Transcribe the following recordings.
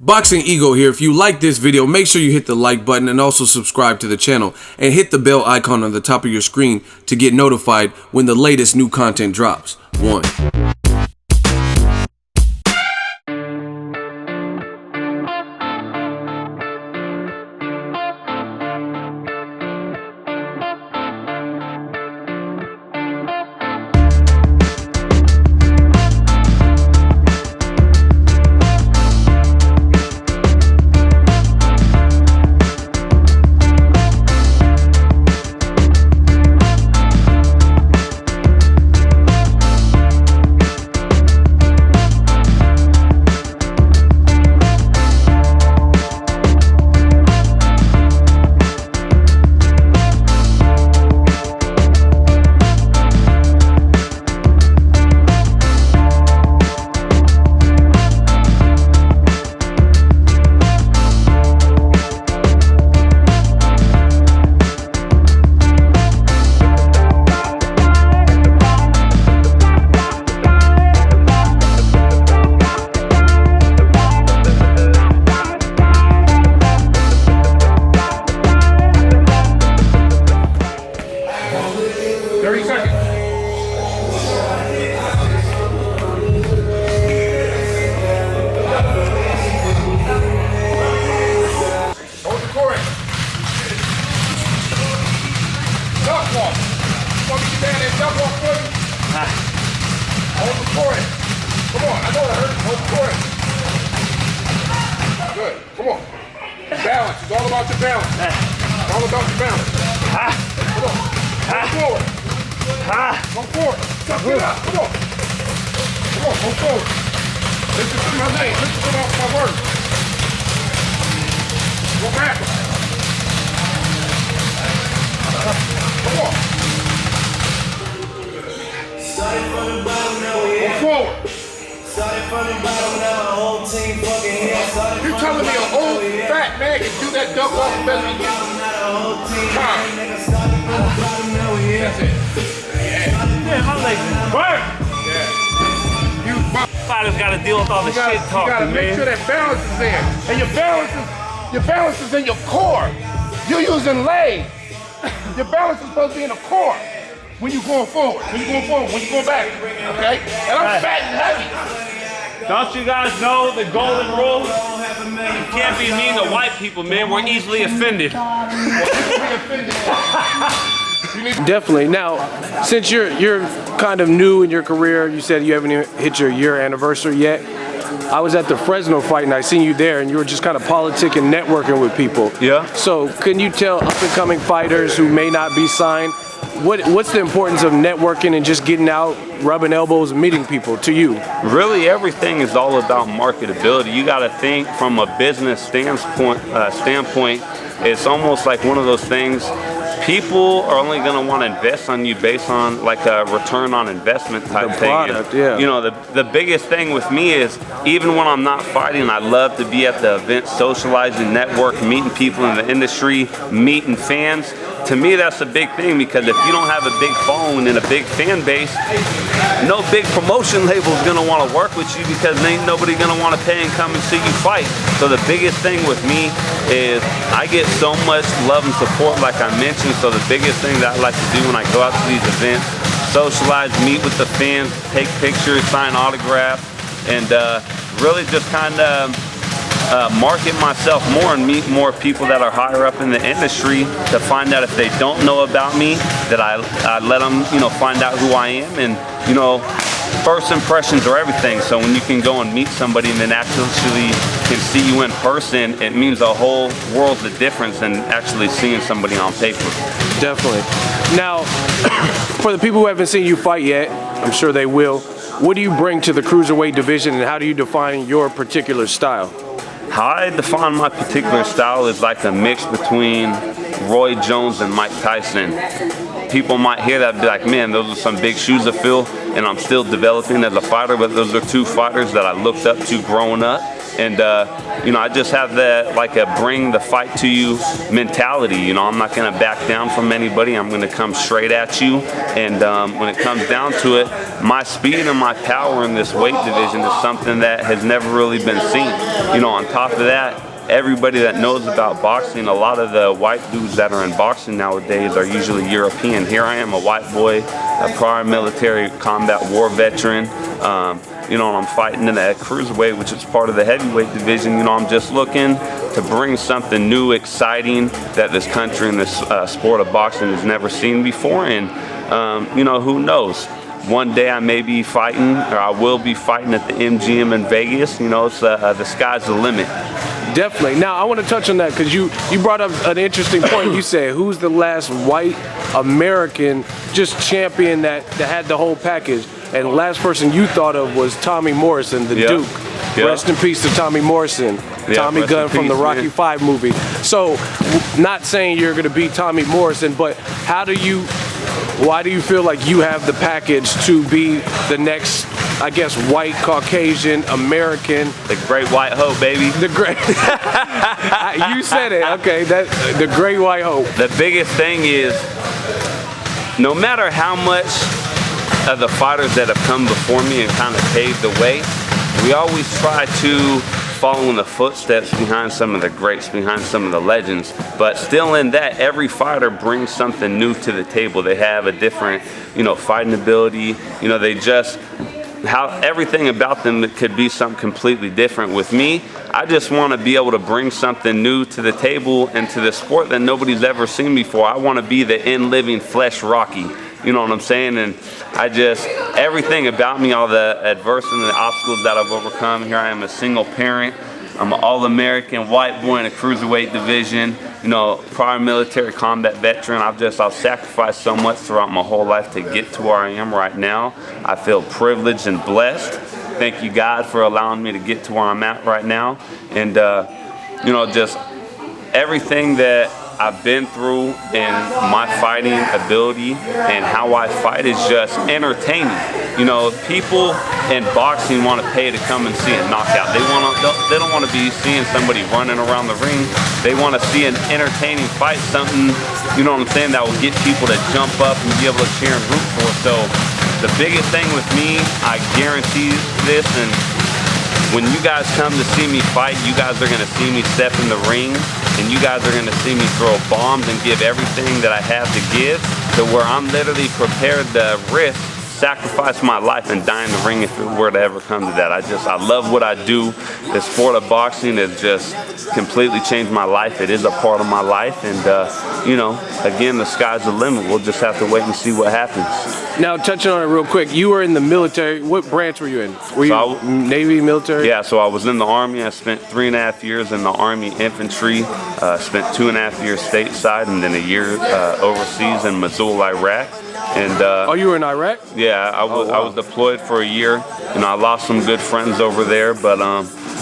Boxing Ego here. If you like this video, make sure you hit the like button and also subscribe to the channel and hit the bell icon on the top of your screen to get notified when the latest new content drops. 1. Hold the cord. Come on, I know it hurts. Hold the cord. Good. Come on. Balance. It's all about your balance. It's all about your balance. Come on. Go forward. Go forward. Get up. Come on. Come on. Go forward. Listen to my name. Listen to my words. Go back. Come on. Go forward. You're telling me an old fat man can do that duck off better than you? That's it. Yeah, my legs burn. Yeah. You Fighters got to deal with all the shit talking, man. You got to make sure that balance is there. And your balance is in your core. You're using leg. Your balance is supposed to be in the core. When you're going forward, when you're going back, okay? And I'm fat and heavy. Don't you guys know the golden rule? You can't be mean to white people, man. We're easily offended. Definitely. Now, since you're kind of new in your career, you said you haven't even hit your year anniversary yet. I was at the Fresno fight and I seen you there, and you were just kind of politicking, networking with people. Yeah. So, can you tell up-and-coming fighters who may not be signed, what's the importance of networking and just getting out, rubbing elbows, and meeting people to you? Really, everything is all about marketability. You got to think from a business standpoint. It's almost like one of those things. People are only going to want to invest on you based on like a return on investment type the thing. Product, yeah. You know, the biggest thing with me is even when I'm not fighting, I love to be at the event, socializing, network, meeting people in the industry, meeting fans. To me, that's a big thing, because if you don't have a big following and a big fan base, no big promotion label is going to want to work with you, because ain't nobody going to want to pay and come and see you fight. So the biggest thing with me is I get so much love and support, like I mentioned. So the biggest thing that I like to do when I go out to these events, socialize, meet with the fans, take pictures, sign autographs, and really just kind of market myself more and meet more people that are higher up in the industry, to find out if they don't know about me, that I let them, find out who I am. And, first impressions are everything. So when you can go and meet somebody and then actually can see you in person, it means a whole world of difference than actually seeing somebody on paper. Definitely. Now, for the people who haven't seen you fight yet, I'm sure they will, what do you bring to the Cruiserweight division, and how do you define your particular style? How I define my particular style is like a mix between Roy Jones and Mike Tyson. People might hear that and be like, man, those are some big shoes to fill, and I'm still developing as a fighter, but those are two fighters that I looked up to growing up, And you know, I just have that like a bring the fight to you mentality. You know, I'm not gonna back down from anybody. I'm gonna come straight at you. And when it comes down to it, my speed and my power in this weight division is something that has never really been seen. You know, on top of that, everybody that knows about boxing, a lot of the white dudes that are in boxing nowadays are usually European. Here I am, a white boy, a prior military combat war veteran. You know, and I'm fighting in that cruiserweight, which is part of the heavyweight division. You know, I'm just looking to bring something new, exciting, that this country and this sport of boxing has never seen before. And, you know, who knows? One day I may be fighting, or I will be fighting at the MGM in Vegas. You know, it's the sky's the limit. Definitely. Now, I want to touch on that because you brought up an interesting point. You said, who's the last white American just champion that had the whole package? And the last person you thought of was Tommy Morrison, the Duke. Rest in peace to Tommy Morrison. Tommy Gunn from the Rocky V movie. So, not saying you're going to beat Tommy Morrison, but why do you feel like you have the package to be the next, I guess, white, Caucasian, American? The great white hope, baby. The great, you said it, okay, the great white hope. The biggest thing is, no matter how much of the fighters that have come before me and kind of paved the way, we always try to follow in the footsteps behind some of the greats, behind some of the legends. But still in that, every fighter brings something new to the table. They have a different, you know, fighting ability. You know, they just, everything about them could be something completely different. With me, I just want to be able to bring something new to the table and to the sport that nobody's ever seen before. I want to be the in-living flesh Rocky. You know what I'm saying? And everything about me, all the adversity and the obstacles that I've overcome. Here I am, a single parent. I'm an all-American white boy in a cruiserweight division. You know, prior military combat veteran. I've sacrificed so much throughout my whole life to get to where I am right now. I feel privileged and blessed. Thank you, God, for allowing me to get to where I'm at right now. And, you know, just everything that I've been through and my fighting ability and how I fight is just entertaining. You know, people in boxing want to pay to come and see a knockout. They don't want to be seeing somebody running around the ring. They want to see an entertaining fight, something, you know what I'm saying, that will get people to jump up and be able to cheer and root for. So the biggest thing with me, I guarantee this, and when you guys come to see me fight, you guys are going to see me step in the ring, and you guys are going to see me throw bombs and give everything that I have to give, to where I'm literally prepared to risk, sacrifice my life and die in the ring if it were to ever come to that. I love what I do. The sport of boxing has just completely changed my life. It is a part of my life, and you know, again, the sky's the limit. We'll just have to wait and see what happens. Now, touching on it real quick, you were in the military. What branch were you in? Were you Navy, military? Yeah, so I was in the Army. I spent 3.5 years in the Army infantry, spent 2.5 years stateside, and then a year overseas in Mosul, Iraq. And oh, you were in Iraq? Yeah, I was deployed for a year. You know, I lost some good friends over there, but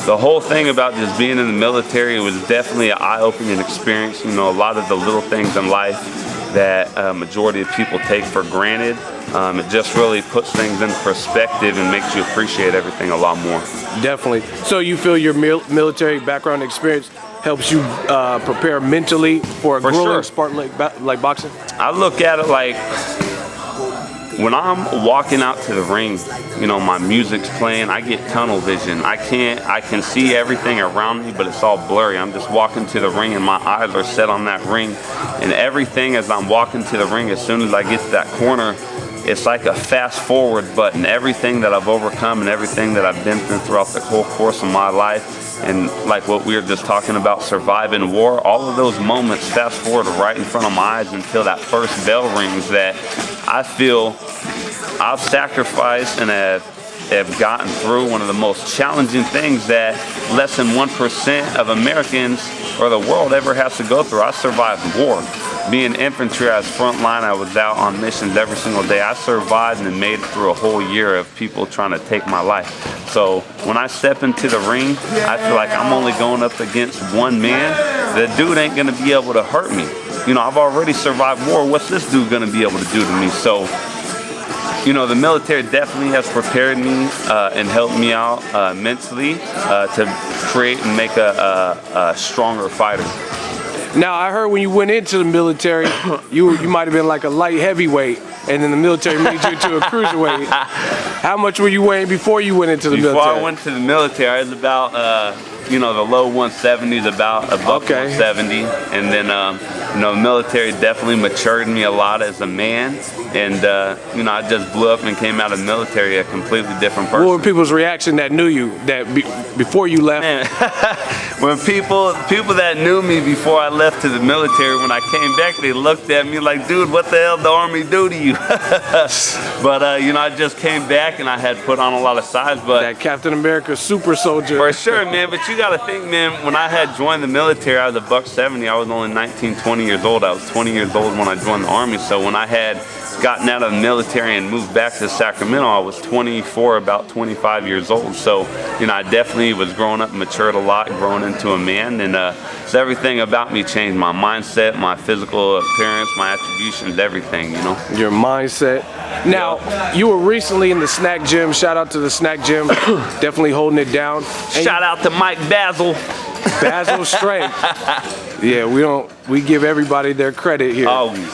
the whole thing about just being in the military was definitely an eye-opening experience. You know, a lot of the little things in life that majority of people take for granted. It just really puts things in perspective and makes you appreciate everything a lot more. Definitely. So you feel your military background experience helps you prepare mentally for a grueling sport like boxing? I look at it like, when I'm walking out to the ring, you know, my music's playing, I get tunnel vision. I can see everything around me, but it's all blurry. I'm just walking to the ring and my eyes are set on that ring. And everything as I'm walking to the ring, as soon as I get to that corner, it's like a fast forward button. Everything that I've overcome and everything that I've been through throughout the whole course of my life, and like what we were just talking about, surviving war, all of those moments fast forward right in front of my eyes until that first bell rings, that I feel I've sacrificed and have gotten through one of the most challenging things that less than 1% of Americans or the world ever has to go through. I survived war. Being infantry, I was frontline, I was out on missions every single day. I survived and made it through a whole year of people trying to take my life. So when I step into the ring, I feel like I'm only going up against one man. The dude ain't gonna be able to hurt me. You know, I've already survived war. What's this dude gonna be able to do to me? So you know, the military definitely has prepared me and helped me out mentally to create and make a stronger fighter. Now, I heard when you went into the military, you might have been like a light heavyweight, and then the military made you into a cruiserweight. How much were you weighing before you went into the military? Before I went to the military, I was about, you know, the low 170s, about a buck 170, and then, you know, the military definitely matured me a lot as a man, and you know, I just blew up and came out of the military a completely different person. What were people's reaction that knew you before you left? Man, when people that knew me before I left to the military, when I came back, they looked at me like, dude, what the hell did the Army do to you? But you know, I just came back and I had put on a lot of size. But that Captain America super soldier. For sure, man. But you got to think, man, when I had joined the military, I was a buck 70. I was only 19, 20 years old. I was 20 years old when I joined the Army. So when I had gotten out of the military and moved back to Sacramento, I was 24, about 25 years old. So, you know, I definitely was growing up, matured a lot, growing into a man, and so everything about me changed. My mindset, my physical appearance, my attributions, everything, you know. Your mindset. Now, you were recently in the snack gym. Shout out to the snack gym. Definitely holding it down. And shout out to Mike Basil. Basil Strength. Yeah, we give everybody their credit here. Always.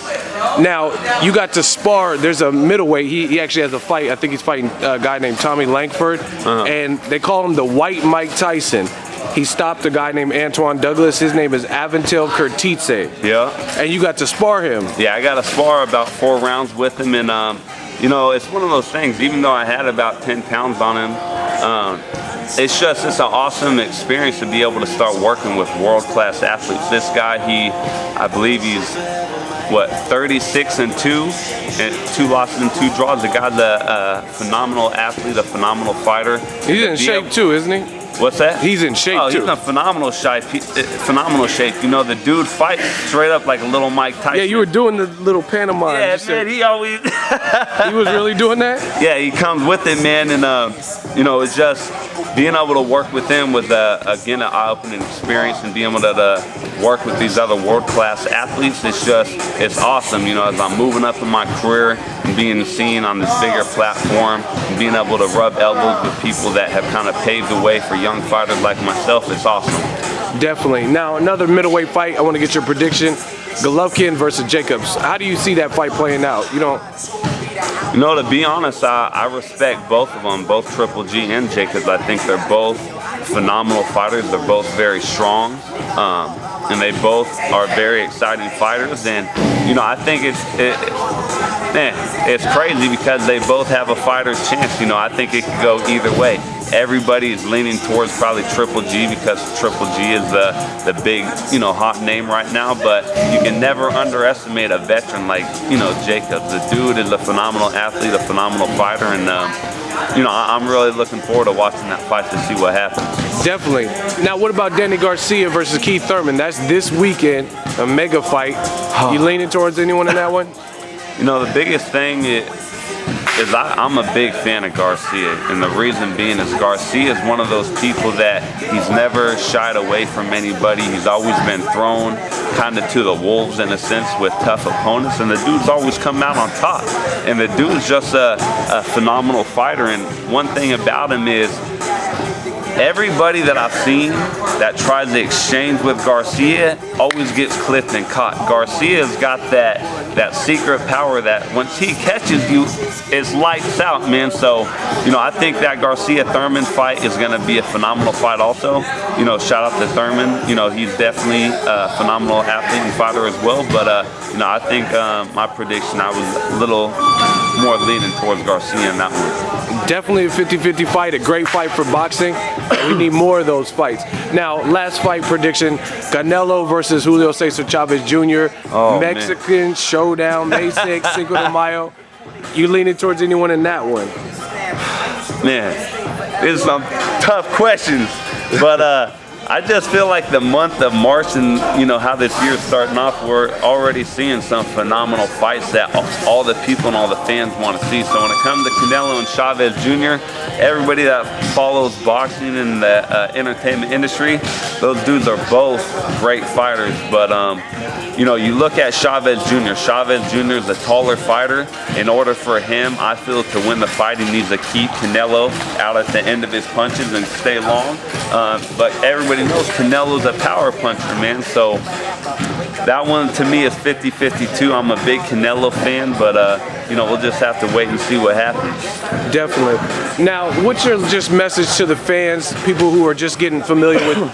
Now, you got to spar. There's a middleweight. He actually has a fight. I think he's fighting a guy named Tommy Langford. And they call him the White Mike Tyson. He stopped a guy named Antoine Douglas. His name is Aventil Khurtsidze. Yeah. And you got to spar him. Yeah, I got to spar about 4 rounds with him. And, you know, it's one of those things, even though I had about 10 pounds on him, it's an awesome experience to be able to start working with world-class athletes. This guy, I believe he's, 36-2, and 2 losses and 2 draws. The guy's a phenomenal athlete, a phenomenal fighter. He's in shape too, isn't he? What's that? He's in shape too. He's in a phenomenal shape. Phenomenal shape. You know, the dude fights straight up like a little Mike Tyson. Yeah, you were doing the little pantomime. Yeah, man, he always. He was really doing that? Yeah, he comes with it, man, and you know, it's just being able to work with him was again an eye-opening experience, and being able to work with these other world-class athletes. It's awesome. You know, as I'm moving up in my career and being seen on this bigger platform, and being able to rub elbows with people that have kind of paved the way for young fighters like myself, it's awesome. Definitely. Now, another middleweight fight. I want to get your prediction. Golovkin versus Jacobs. How do you see that fight playing out? You know, to be honest, I respect both of them, both Triple G and Jacobs. I think they're both phenomenal fighters. They're both very strong, and they both are very exciting fighters. And you know, I think it's crazy because they both have a fighter's chance. You know, I think it could go either way. Everybody is leaning towards probably Triple G because Triple G is the big, you know, hot name right now. But you can never underestimate a veteran like, you know, Jacobs. The dude is a phenomenal athlete, a phenomenal fighter, and you know, I'm really looking forward to watching that fight to see what happens. Definitely. Now, what about Danny Garcia versus Keith Thurman? That's this weekend, a mega fight. You leaning towards anyone in that one? You know, the biggest thing is I'm a big fan of Garcia, and the reason being is Garcia is one of those people that he's never shied away from anybody. He's always been thrown kind of to the wolves in a sense with tough opponents, and the dude's always come out on top. And the dude's just a phenomenal fighter, and one thing about him is everybody that I've seen that tries to exchange with Garcia always gets clipped and caught. Garcia's got that secret power that once he catches you, it's lights out, man. So, you know, I think that Garcia-Thurman fight is going to be a phenomenal fight also. You know, shout out to Thurman. You know, he's definitely a phenomenal athlete and fighter as well. But, you know, I think my prediction, I was a little more leaning towards Garcia in that one. Definitely a 50-50 fight, a great fight for boxing. We need more of those fights. Now, last fight prediction, Canelo versus Julio Cesar Chavez Jr. Mexican showdown, May 6th, Cinco de Mayo. You leaning towards anyone in that one? Man, there's some tough questions, but I just feel like the month of March and, you know, how this year's starting off, we're already seeing some phenomenal fights that all the people and all the fans want to see. So when it comes to Canelo and Chavez Jr., everybody that follows boxing and the entertainment industry, those dudes are both great fighters. But you know, you look at Chavez Jr. Chavez Jr. is a taller fighter. In order for him, I feel, to win the fight, he needs to keep Canelo out at the end of his punches and stay long. But everybody knows Canelo's a power puncher, man. So that one to me is 50-52. I'm a big Canelo fan, but you know, we'll just have to wait and see what happens. Definitely. Now, what's your just message to the fans, people who are just getting familiar with the